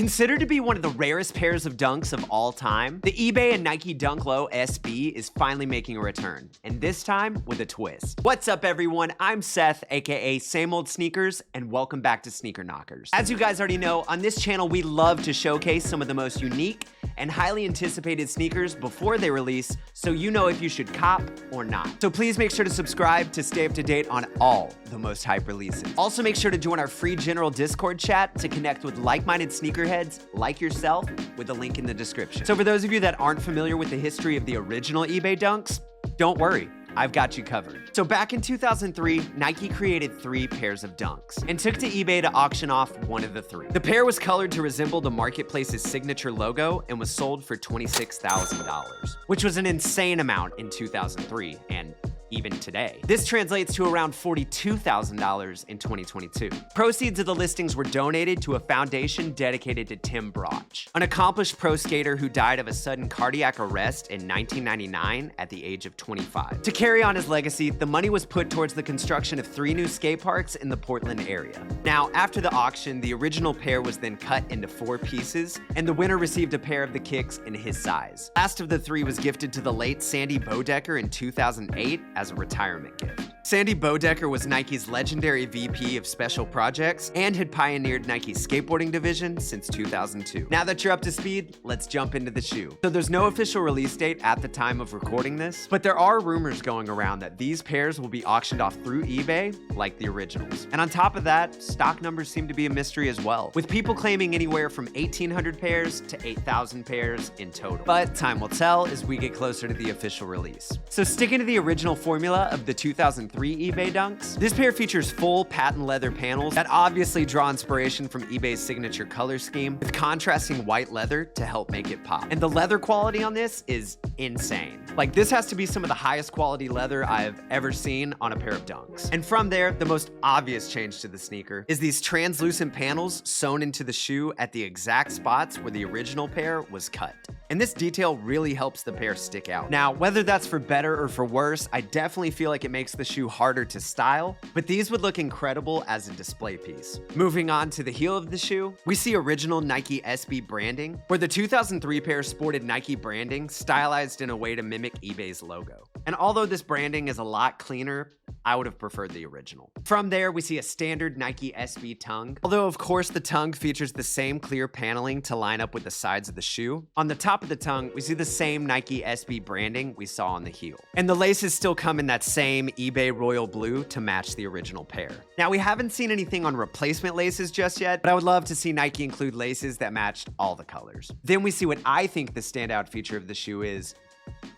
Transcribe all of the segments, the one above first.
Considered to be one of the rarest pairs of dunks of all time, the eBay and Nike Dunk Low SB is finally making a return, and this time with a twist. What's up, everyone? I'm Seth, aka Same Old Sneakers, and welcome back to Sneaker Knockers. As you guys already know, on this channel we love to showcase some of the most unique and highly anticipated sneakers before they release, so you know if you should cop or not. So please make sure to subscribe to stay up to date on all the most hype releases. Also make sure to join our free general Discord chat to connect with like-minded sneakerheads like yourself with a link in the description. So for those of you that aren't familiar with the history of the original eBay dunks, don't worry, I've got you covered. So back in 2003, Nike created 3 pairs of dunks and took to eBay to auction off one of the 3. The pair was colored to resemble the marketplace's signature logo and was sold for $26,000, which was an insane amount in 2003 and even today. This translates to around $42,000 in 2022. Proceeds of the listings were donated to a foundation dedicated to Tim Broch, an accomplished pro skater who died of a sudden cardiac arrest in 1999 at the age of 25. To carry on his legacy, the money was put towards the construction of 3 new skate parks in the Portland area. Now, after the auction, the original pair was then cut into 4 pieces, and the winner received a pair of the kicks in his size. Last of the 3 was gifted to the late Sandy Bodecker in 2008 as a retirement gift. Sandy Bodecker was Nike's legendary VP of Special Projects and had pioneered Nike's skateboarding division since 2002. Now that you're up to speed, let's jump into the shoe. So there's no official release date at the time of recording this, but there are rumors going around that these pairs will be auctioned off through eBay like the originals. And on top of that, stock numbers seem to be a mystery as well, with people claiming anywhere from 1,800 pairs to 8,000 pairs in total. But time will tell as we get closer to the official release. So sticking to the original formula of the 2003 eBay dunks, this pair features full patent leather panels that obviously draw inspiration from eBay's signature color scheme, with contrasting white leather to help make it pop. And the leather quality on this is insane. Like, this has to be some of the highest quality leather I've ever seen on a pair of dunks. And from there, the most obvious change to the sneaker is these translucent panels sewn into the shoe at the exact spots where the original pair was cut. And this detail really helps the pair stick out. Now, whether that's for better or for worse, I definitely feel like it makes the shoe harder to style, but these would look incredible as a display piece. Moving on to the heel of the shoe, we see original Nike SB branding, where the 2003 pair sported Nike branding stylized in a way to mimic eBay's logo. And although this branding is a lot cleaner, I would have preferred the original. From there, we see a standard Nike SB tongue, although of course the tongue features the same clear paneling to line up with the sides of the shoe. On the top of the tongue, we see the same Nike SB branding we saw on the heel. And the laces still come in that same eBay royal blue to match the original pair. Now, we haven't seen anything on replacement laces just yet, but I would love to see Nike include laces that matched all the colors. Then we see what I think the standout feature of the shoe is: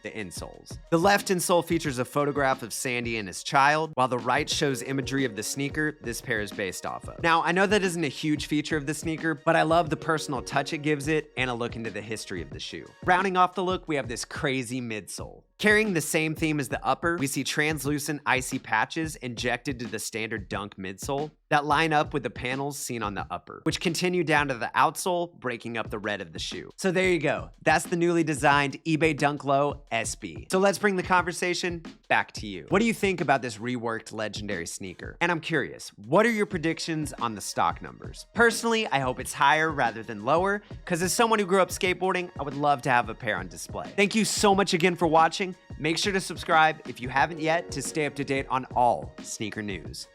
the insoles. The left insole features a photograph of Sandy and his child, while the right shows imagery of the sneaker this pair is based off of. Now, I know that isn't a huge feature of the sneaker, but I love the personal touch it gives it and a look into the history of the shoe. Rounding off the look, we have this crazy midsole. Carrying the same theme as the upper, we see translucent icy patches injected to the standard dunk midsole that line up with the panels seen on the upper, which continue down to the outsole, breaking up the red of the shoe. So there you go. That's the newly designed eBay Dunk Low SB. So let's bring the conversation back to you. What do you think about this reworked legendary sneaker? And I'm curious, what are your predictions on the stock numbers? Personally, I hope it's higher rather than lower, because as someone who grew up skateboarding, I would love to have a pair on display. Thank you so much again for watching. Make sure to subscribe if you haven't yet to stay up to date on all sneaker news.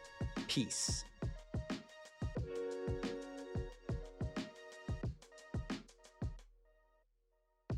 Peace.